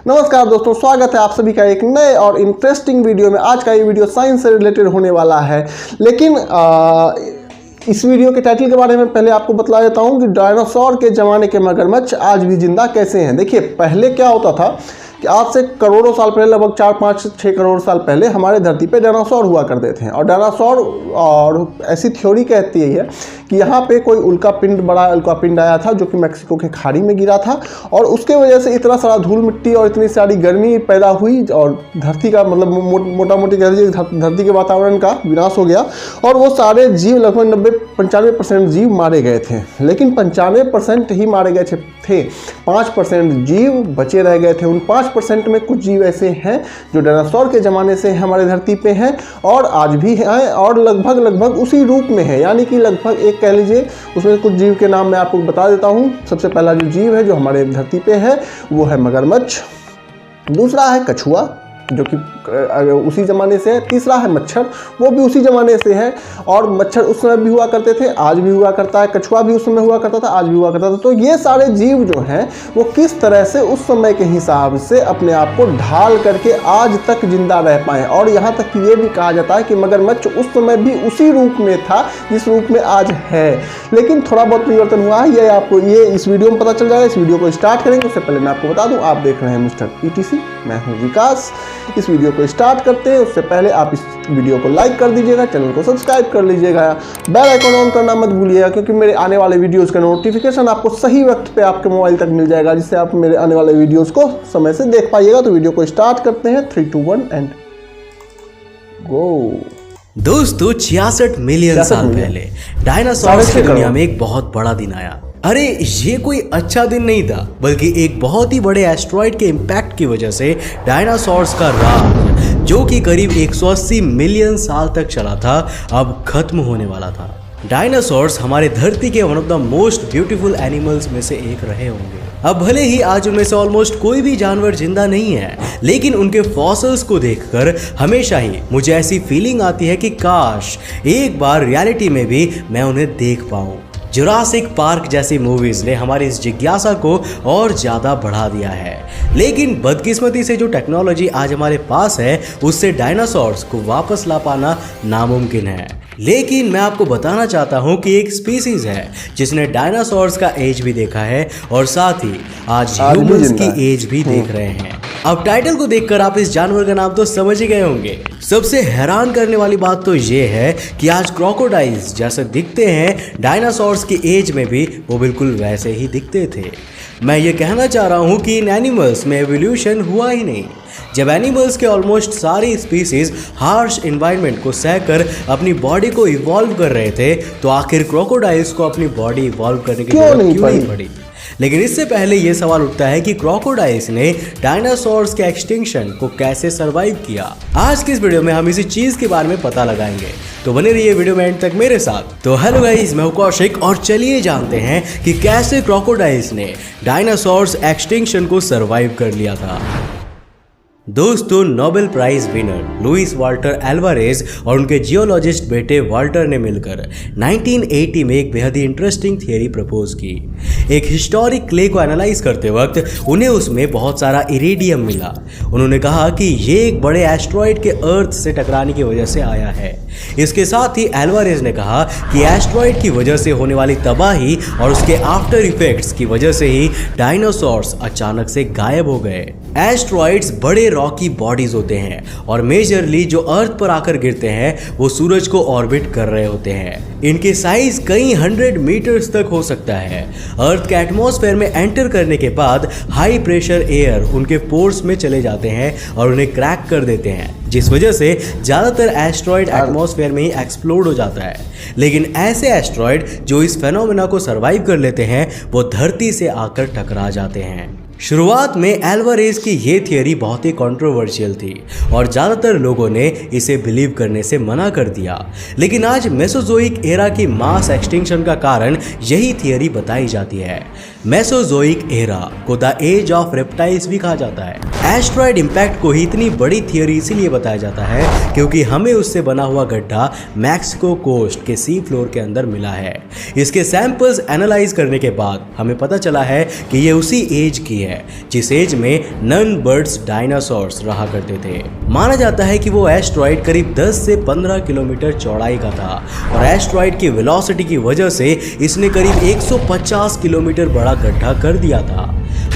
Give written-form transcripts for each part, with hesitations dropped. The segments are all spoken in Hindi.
नमस्कार दोस्तों, स्वागत है आप सभी का एक नए और इंटरेस्टिंग वीडियो में। आज का ये वीडियो साइंस से रिलेटेड होने वाला है, लेकिन इस वीडियो के टाइटल के बारे में पहले आपको बतला देता हूँ कि डायनासोर के ज़माने के मगरमच्छ आज भी जिंदा कैसे हैं। देखिए, पहले क्या होता था कि आज से करोड़ों साल पहले, लगभग 4-5-6 करोड़ साल पहले हमारे धरती पे डायनासोर हुआ करते थे। और डायनासोर, और ऐसी थ्योरी कहती है कि यहाँ पे कोई बड़ा उल्का पिंड आया था जो कि मैक्सिको के खाड़ी में गिरा था, और उसके वजह से इतना सारा धूल मिट्टी और इतनी सारी गर्मी पैदा हुई और धरती का मतलब मोटा मोटी कह लीजिए धरती के वातावरण का विनाश हो गया, और वो सारे जीव लगभग 95% जीव मारे गए थे। लेकिन 95% ही मारे गए थे, 5% जीव बचे रह गए थे। उन 5% में कुछ जीव ऐसे हैं जो डायनासोर के ज़माने से हमारे धरती पे हैं और आज भी हैं, और लगभग उसी रूप में है। यानी कि लगभग एक कह लीजिए, उसमें कुछ जीव के नाम मैं आपको बता देता हूँ। सबसे पहला जो जीव है जो हमारे धरती पे है वो है मगरमच्छ, दूसरा है कछुआ जो कि उसी ज़माने से है, तीसरा है मच्छर, वो भी उसी ज़माने से है। और मच्छर उस समय भी हुआ करते थे, आज भी हुआ करता है। कछुआ भी उस समय हुआ करता था, आज भी हुआ करता था। तो ये सारे जीव जो हैं वो किस तरह से उस समय के हिसाब से अपने आप को ढाल करके आज तक जिंदा रह पाए। और यहाँ तक कि ये भी कहा जाता है कि मगरमच्छ उस समय भी उसी रूप में था जिस रूप में आज है, लेकिन थोड़ा बहुत परिवर्तन हुआ है। ये आपको इस वीडियो में पता चल जाएगा। इस वीडियो को स्टार्ट करेंगे उससे पहले मैं आपको बता दूँ, आप देख रहे हैं मिस्टर ETC, मैं हूँ विकास। इस वीडियो को स्टार्ट करते हैं उससे पहले आप इस वीडियो को लाइक कर दीजिएगा, चैनल को सब्सक्राइब कर लीजिएगा, बेल आइकन ऑन करना मत भूलिएगा, क्योंकि मेरे आने वाले वीडियोस का नोटिफिकेशन आपको सही वक्त पे आपके मोबाइल तक मिल जाएगा, जिससे आप मेरे आने वाले वीडियोस को समय से देख पाइएगा। तो वीडियो को स्टार्ट करते हैं, 3, 2, 1 एंड गो। दोस्तों, 66 मिलियन साल पहले डायनासोर की दुनिया में एक बहुत बड़ा दिन आया। अरे ये कोई अच्छा दिन नहीं था, बल्कि एक बहुत ही बड़े एस्ट्रॉइड के इम्पैक्ट की वजह से डायनासोर्स का राज, जो कि करीब 180 मिलियन साल तक चला था, अब खत्म होने वाला था। डायनासोर्स हमारे धरती के one of the most beautiful animals में से एक रहे होंगे। अब भले ही आज उनमें से ऑलमोस्ट कोई भी जानवर जिंदा नहीं है, लेकिन उनके फॉसिल्स को देखकर हमेशा ही मुझे ऐसी फीलिंग आती है कि काश एक बार रियलिटी में भी मैं उन्हें देख पाऊं। जुरासिक पार्क जैसी मूवीज ने हमारी इस जिज्ञासा को और ज्यादा बढ़ा दिया है, लेकिन बदकिस्मती से जो टेक्नोलॉजी आज हमारे पास है उससे डायनासोर्स को वापस ला पाना नामुमकिन है। लेकिन मैं आपको बताना चाहता हूं कि एक स्पीसीज है जिसने डायनासोर्स का एज भी देखा है और साथ ही आज ह्यूमंस की एज भी देख रहे हैं। अब टाइटल को देखकर आप इस जानवर का नाम तो समझ ही गए होंगे। सबसे हैरान करने वाली बात तो ये है कि आज क्रोकोडाइल्स जैसे दिखते हैं, डायनासोर्स की एज में भी वो बिल्कुल वैसे ही दिखते थे। मैं ये कहना चाह रहा हूँ कि इन एनिमल्स में एवोल्यूशन हुआ ही नहीं। जब एनिमल्स के ऑलमोस्ट सारी स्पीसीज हार्श एनवायरनमेंट को सहकर अपनी बॉडी को इवॉल्व कर रहे थे, तो आखिर क्रोकोडाइल्स को अपनी बॉडी इवॉल्व करने की जरूरत क्यों नहीं पड़ी? लेकिन इससे पहले यह सवाल उठता है कि क्रोकोडाइल्स ने डायनासोर्स के एक्सटिंक्शन को कैसे सरवाइव किया। आज की इस वीडियो में हम इसी चीज के बारे में पता लगाएंगे, तो बने रहिए वीडियो में एंड तक मेरे साथ। तो हेलो गाइस, मैं हूं कौशिक और चलिए जानते हैं कि कैसे क्रोकोडाइल्स ने डायनासोर्स एक्सटिंक्शन को सरवाइव कर लिया था। दोस्तों, Nobel prize winner Luis Walter Alvarez और उनके जियोलॉजिस्ट बेटे वाल्टर ने मिलकर 1980 में एक बेहद ही इंटरेस्टिंग थियरी प्रपोज की। एक हिस्टोरिक क्ले को एनालाइज करते वक्त उन्हें उसमें बहुत सारा इरिडियम मिला। उन्होंने कहा कि ये एक बड़े एस्ट्रॉइड के अर्थ से टकराने की वजह से आया है। इसके साथ ही एल्वारेज ने कहा कि एस्ट्रॉइड की वजह से होने वाली तबाही और उसके आफ्टर इफेक्ट्स की वजह से ही डायनासोर्स अचानक से गायब हो गए। एस्ट्रॉइड्स बड़े रॉकी बॉडीज होते हैं और मेजरली जो अर्थ पर आकर गिरते हैं वो सूरज को ऑर्बिट कर रहे होते हैं। इनके साइज कई 100 मीटर्स तक हो सकता है। अर्थ के एटमॉस्फेयर में एंटर करने के बाद हाई प्रेशर एयर उनके पोर्स में चले जाते हैं और उन्हें क्रैक कर देते हैं, जिस वजह से ज़्यादातर एस्ट्रॉइड एटमॉस्फेयर में ही एक्सप्लोड हो जाता है। लेकिन ऐसे एस्ट्रॉइड जो इस फेनोमेना को सरवाइव कर लेते हैं वो धरती से आकर टकरा जाते हैं। शुरुआत में एल्वारेज की ये थियरी बहुत ही कंट्रोवर्शियल थी और ज़्यादातर लोगों ने इसे बिलीव करने से मना कर दिया, लेकिन आज मेसोजोइक एरा की मास एक्सटिंक्शन का कारण यही थियरी बताई जाती है। मेसोजोइक एरा को द एज ऑफ रेप्टाइल्स भी कहा जाता है। एस्ट्रॉयड इंपैक्ट को ही इतनी बड़ी थियरी इसीलिए बताया जाता है क्योंकि हमें उससे बना हुआ गड्ढा मैक्सिको कोस्ट के सी फ्लोर के अंदर मिला है। इसके सैंपल्स एनालाइज करने के बाद हमें पता चला है कि ये उसी एज की है जिस एज में नन बर्ड्स डायनासोर्स रहा करते थे। माना जाता है कि वो एस्ट्रॉयड करीब 10 से 15 किलोमीटर चौड़ाई का था और एस्ट्रॉयड की वेलोसिटी की वजह से इसने करीब 150 किलोमीटर बड़ा गड्ढा कर दिया था।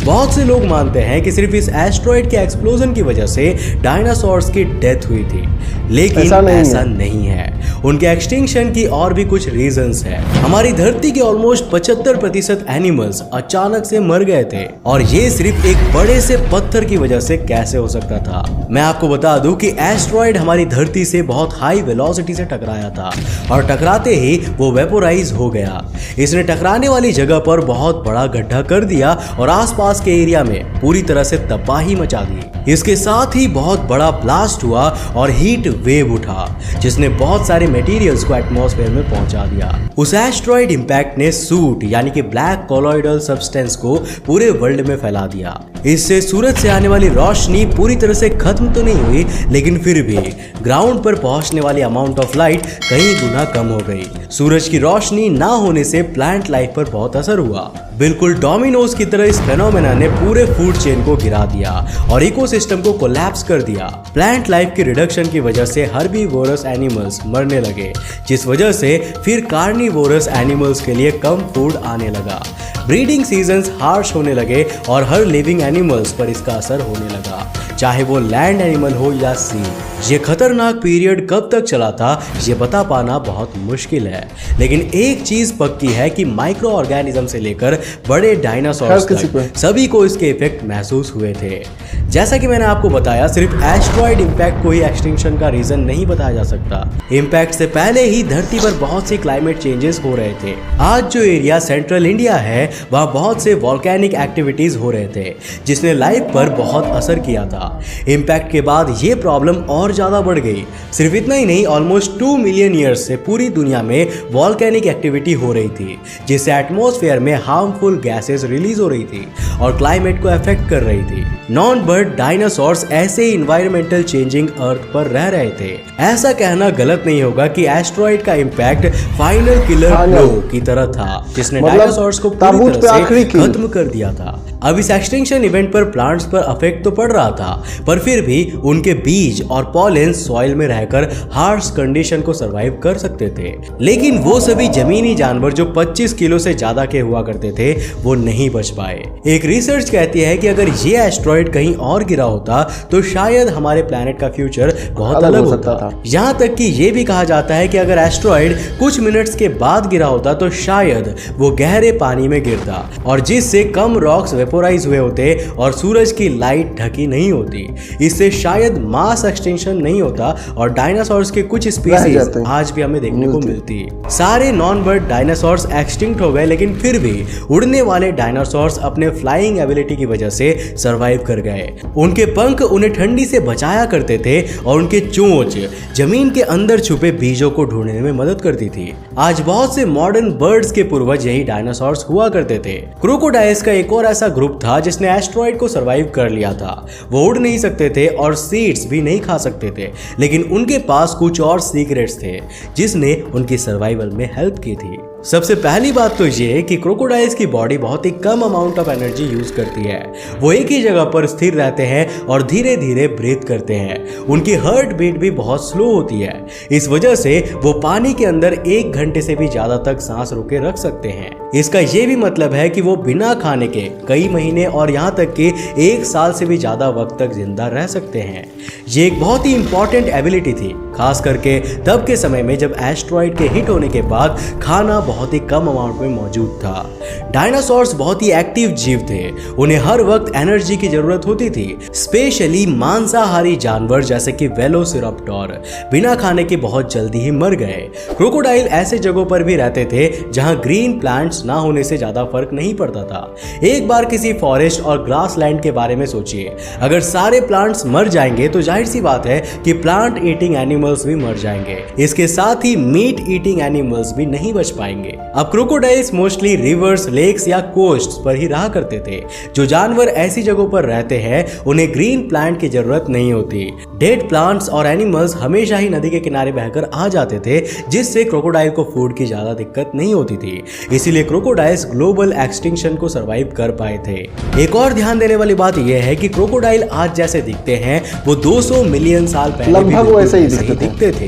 बहुत से लोग मानते हैं कि सिर्फ इस एस्ट्रॉयड के एक्सप्लोजन की वजह से डायनासोर्स की डेथ हुई थी, लेकिन ऐसा नहीं है। उनके एक्सटिंक्शन की और भी कुछ रीजंस है। हमारी धरती के ऑलमोस्ट 75% एनिमल्स अचानक से मर गए थे और ये सिर्फ एक बड़े से पत्थर की वजह से कैसे हो सकता था। मैं आपको बता दूं कि एस्ट्रॉयड हमारी धरती से बहुत हाई वेलोसिटी से टकराया था और टकराते ही वो वेपोराइज हो गया। इसने टकराने वाली जगह पर बहुत बड़ा गड्ढा कर दिया और आसपास के एरिया में पूरी तरह से तबाही मचा दी। इसके साथ ही बहुत बड़ा ब्लास्ट हुआ और हीट वेव उठा जिसने बहुत सारे मटेरियल्स को एटमॉस्फेयर में पहुंचा दिया। उस एस्ट्रॉयड इंपैक्ट ने सूट यानी कि ब्लैक कोलॉइडल सब्सटेंस को पूरे वर्ल्ड में फैला दिया। इससे सूरज से आने वाली रोशनी पूरी तरह से खत्म तो नहीं हुई, लेकिन फिर भी ग्राउंड पर पहुंचने वाली अमाउंट ऑफ लाइट कई गुना कम हो गई। सूरज की रोशनी ना होने से प्लांट लाइफ पर बहुत असर हुआ। बिल्कुल डोमिनोज की तरह इस फेनोमेना ने पूरे फूड चेन को गिरा दिया और इकोसिस्टम को कोलैप्स कर दिया। प्लांट लाइफ की रिडक्शन की वजह से हर्बीवोरस एनिमल्स मरने लगे, जिस वजह से फिर कार्निवोरस एनिमल्स के लिए कम फूड आने लगा। ब्रीडिंग सीजन्स हार्श होने लगे और हर लिविंग एनिमल्स पर इसका असर होने लगा, चाहे वो लैंड एनिमल हो या सी। ये खतरनाक पीरियड कब तक चला था ये बता पाना बहुत मुश्किल है, लेकिन एक चीज पक्की है कि माइक्रो ऑर्गेनिज्म से लेकर बड़े डायनासोर्स तक सभी को इसके इफेक्ट महसूस हुए थे। जैसा कि मैंने आपको बताया, सिर्फ एस्ट्रॉयड इंपैक्ट को ही एक्सटिंक्शन का रीजन नहीं बताया जा सकता। इंपैक्ट से पहले ही धरती पर बहुत सी क्लाइमेट चेंजेस हो रहे थे। आज जो एरिया सेंट्रल इंडिया है वहाँ बहुत से वॉल्केनिक एक्टिविटीज हो रहे थे जिसने लाइफ पर बहुत असर किया था। इंपैक्ट के बाद ये प्रॉब्लम और ज्यादा बढ़ गई। सिर्फ इतना ही नहीं, ऑलमोस्ट 2 मिलियन ईयर्स से पूरी दुनिया में वॉल्केनिक एक्टिविटी हो रही थी जिससे एटमॉस्फेयर में हार्मफुल गैसेस रिलीज हो रही थी और क्लाइमेट को अफेक्ट कर रही थी। नॉन बर्ड डायनासोर्स ऐसे ही इन्वायरमेंटल चेंजिंग अर्थ पर रह रहे थे। ऐसा कहना गलत नहीं होगा कि एस्ट्रॉयड का इंपैक्ट फाइनल किलर ब्लो की तरह था जिसने डायनासोर्स को पूरी तरह से खत्म कर दिया था। अब इस एक्सटिंक्शन इवेंट पर प्लांट्स पर अफेक्ट तो पड़ रहा था, पर फिर भी उनके बीज और पॉलन सॉइल में रहकर हार्श कंडीशन को सरवाइव कर सकते थे। लेकिन वो सभी जमीनी जानवर जो 25 किलो से ज्यादा के हुआ करते थे वो नहीं बच पाए। एक रिसर्च कहती है कि अगर ये एस्ट्रॉयड कहीं और गिरा होता तो शायद हमारे प्लेनेट का फ्यूचर बहुत अलग होता था। यहाँ तक कि ये भी कहा जाता है कि अगर एस्ट्रॉयड कुछ मिनट्स के बाद गिरा होता तो शायद वो गहरे पानी में गिरता और जिससे कम रॉक्स वेपोराइज हुए होते और सूरज की लाइट ढकी नहीं होती। इससे शायद मास एक्सटिंक्शन नहीं होता और डायनासोर्स के कुछ स्पीसीज आज भी हमें देखने को मिलती। सारे नॉन बर्ड डायनासोर्स एक्सटिंक्ट हो गए, लेकिन फिर भी उड़ने वाले डायनासोर्स अपने फ्लाइंग एबिलिटी की वजह से सरवाइव कर गए। उनके पंख उन्हें ठंडी से बचाया करते थे और उनके चोंच जमीन के अंदर छुपे बीजों को ढूंढने में मदद करती थी। आज बहुत से मॉडर्न बर्ड्स के पूर्वज यही डायनासोर्स हुआ करते थे। क्रोकोडाइल्स का एक और ऐसा ग्रुप था जिसने एस्ट्रॉयड को सरवाइव कर लिया था। वो उड़ नहीं सकते थे और सीड्स भी नहीं खा सकते थे, लेकिन उनके पास कुछ और सीक्रेट्स थे जिसने उनकी सर्वाइवल में हेल्प की थी। सबसे पहली बात तो ये कि क्रोकोडाइल्स की बॉडी बहुत ही कम अमाउंट ऑफ एनर्जी यूज करती है। वो एक ही जगह पर स्थिर रहते हैं और धीरे धीरे ब्रीथ करते हैं। उनकी हार्ट बीट भी बहुत स्लो होती है। इस वजह से वो पानी के अंदर 1 घंटे से भी ज्यादा तक सांस रोके रख सकते हैं। इसका ये भी मतलब है कि वो बिना खाने के कई महीने और यहाँ तक कि 1 साल से भी ज्यादा वक्त तक जिंदा रह सकते हैं। ये एक बहुत ही इंपॉर्टेंट एबिलिटी थी, खास करके तब के समय में जब एस्ट्रॉयड के हिट होने के बाद खाना बहुत ही कम अमाउंट में मौजूद था। डायनासोर्स बहुत ही एक्टिव जीव थे, उन्हें हर वक्त एनर्जी की जरूरत होती थी। स्पेशली मांसाहारी जानवर जैसे कि वेलोसिराप्टर बिना खाने के बहुत जल्दी ही मर गए। क्रोकोडाइल ऐसे जगहों पर भी रहते थे जहां ग्रीन प्लांट्स ना होने से ज्यादा फर्क नहीं पड़ता था। एक बार किसी फॉरेस्ट और ग्रासलैंड के बारे में सोचिए, अगर सारे प्लांट्स मर जाएंगे तो जाहिर सी बात है कि प्लांट ईटिंग एनिमल्स भी मर जाएंगे। इसके साथ ही मीट ईटिंग एनिमल्स भी नहीं बच पाएंगे। जाएंगे। अब क्रोकोडाइल्स मोस्टली रिवर्स, लेक्स या कोस्ट पर ही रहा करते थे। जो जानवर ऐसी जगहों पर रहते हैं उन्हें ग्रीन प्लांट की जरूरत नहीं होती। डेड प्लांट्स और एनिमल्स हमेशा ही नदी के किनारे बहकर आ जाते थे, जिससे क्रोकोडाइल को फूड की ज्यादा दिक्कत नहीं होती थी। इसीलिए क्रोकोडाइल्स ग्लोबल एक्सटिंक्शन को सरवाइव कर पाए थे। एक और ध्यान देने वाली बात यह है कि क्रोकोडाइल आज जैसे दिखते हैं वो 200 मिलियन साल पहले भी वैसे ही दिखते थे।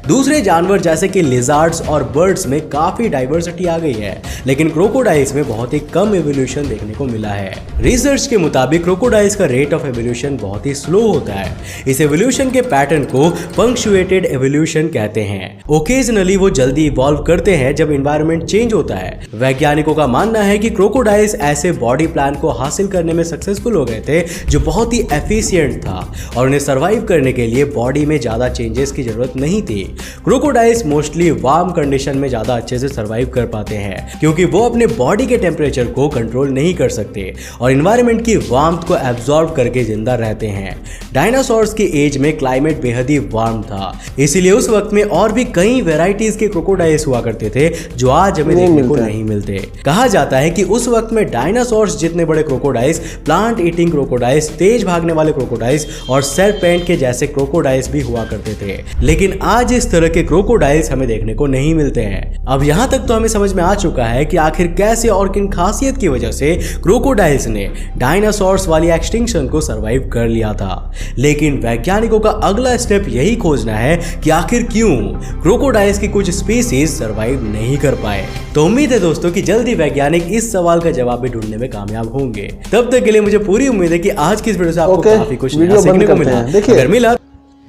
दूसरे जानवर जैसे कि लिजार्ड्स और बर्ड्स में काफी डाइवर्सिटी आ गई है, लेकिन क्रोकोडाइल्स में बहुत ही कम एवोल्यूशन देखने को मिला है। रिसर्च के मुताबिक क्रोकोडाइल्स का रेट ऑफ एवोल्यूशन बहुत ही स्लो होता है। इस एवोल्यूशन के पैटर्न को पंक्चुएटेड एवोल्यूशन कहते हैं। ओकेजनली वो जल्दी इवॉल्व करते हैं जब एनवायरनमेंट चेंज होता है। वैज्ञानिकों का मानना है कि क्रोकोडाइल्स ऐसे बॉडी प्लान को हासिल करने में सक्सेसफुल हो गए थे जो बहुत ही एफिशिएंट था और उन्हें सर्वाइव करने के लिए बॉडी में ज्यादा चेंजेस की जरूरत नहीं थी। क्रोकोडाइल्स मोस्टली वार्म कंडीशन में ज्यादा अच्छे से सर्वाइव कर पाते हैं क्योंकि वो अपने बॉडी के टेम्परेचर को कंट्रोल नहीं कर सकते और एनवायरनमेंट की वार्मथ को एब्जॉर्ब करके जिंदा रहते हैं। डायनासोर्स की एज में क्लाइमेट बेहद ही वार्म था, इसीलिए उस वक्त में और भी कई वेराइटीज के क्रोकोडाइल्स हुआ करते थे जो आज हमें देखने को नहीं मिलते। कहा जाता है कि उस वक्त में डायनासोर्स जितने बड़े क्रोकोडाइल्स, प्लांट ईटिंग क्रोकोडाइल्स, तेज भागने वाले क्रोकोडाइल्स और सरपेंट के जैसे क्रोकोडाइल्स भी हुआ करते थे, लेकिन आज इस तरह के क्रोकोडाइल्स हमें देखने को नहीं मिलते हैं। अब यहाँ तक तो हमें समझ में आ चुका है कि आखिर कैसे और किन खासियत की वजह से क्रोकोडाइल्स ने डायनासोर्स वाली एक्सटिंक्शन को सरवाइव कर लिया था, लेकिन वैज्ञानिकों का अगला स्टेप यही खोजना है कि आखिर क्यों क्रोकोडाइल्स की कुछ स्पीसीज सरवाइव नहीं कर पाए। तो उम्मीद है दोस्तों कि जल्दी वैज्ञानिक इस सवाल का जवाब भी ढूंढने में कामयाब होंगे। तब तक के लिए मुझे पूरी उम्मीद है कि आज की इस वीडियो से आपको काफी कुछ नया सीखने को मिला। देखिए मिला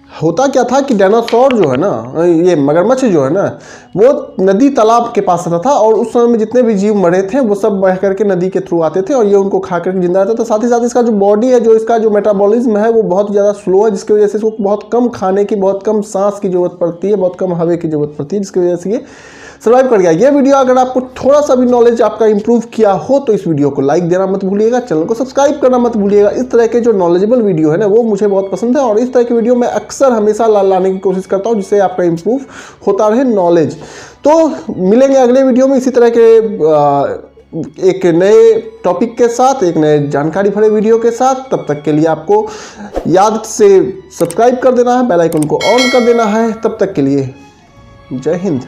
होता क्या था कि डायनासोर जो है ना, ये मगरमच्छ जो है ना, वो नदी तालाब के पास रहता था और उस समय में जितने भी जीव मरे थे वो सब बह करके नदी के थ्रू आते थे और ये उनको खा करके जिंदा रहता था। साथ ही साथ इसका जो बॉडी है, जो इसका जो मेटाबॉलिज्म है वो बहुत ज़्यादा स्लो है, जिसकी वजह से इसको बहुत कम खाने की, बहुत कम सांस की जरूरत पड़ती है, बहुत कम हवा की जरूरत पड़ती है, जिसकी वजह से ये सर्वाइव कर गया। ये वीडियो अगर आपको थोड़ा सा भी नॉलेज आपका इंप्रूव किया हो तो इस वीडियो को लाइक देना मत भूलिएगा, चैनल को सब्सक्राइब करना मत भूलिएगा। इस तरह के जो नॉलेजेबल वीडियो है ना वो मुझे बहुत पसंद है और इस तरह के वीडियो मैं अक्सर हमेशा लाने की कोशिश करता हूँ जिससे आपका इंप्रूव होता रहे नॉलेज। तो मिलेंगे अगले वीडियो में इसी तरह के एक नए टॉपिक के साथ, एक नए जानकारी भरे वीडियो के साथ। तब तक के लिए आपको याद से सब्सक्राइब कर देना है, बेल आइकन को ऑन कर देना है। तब तक के लिए जय हिंद।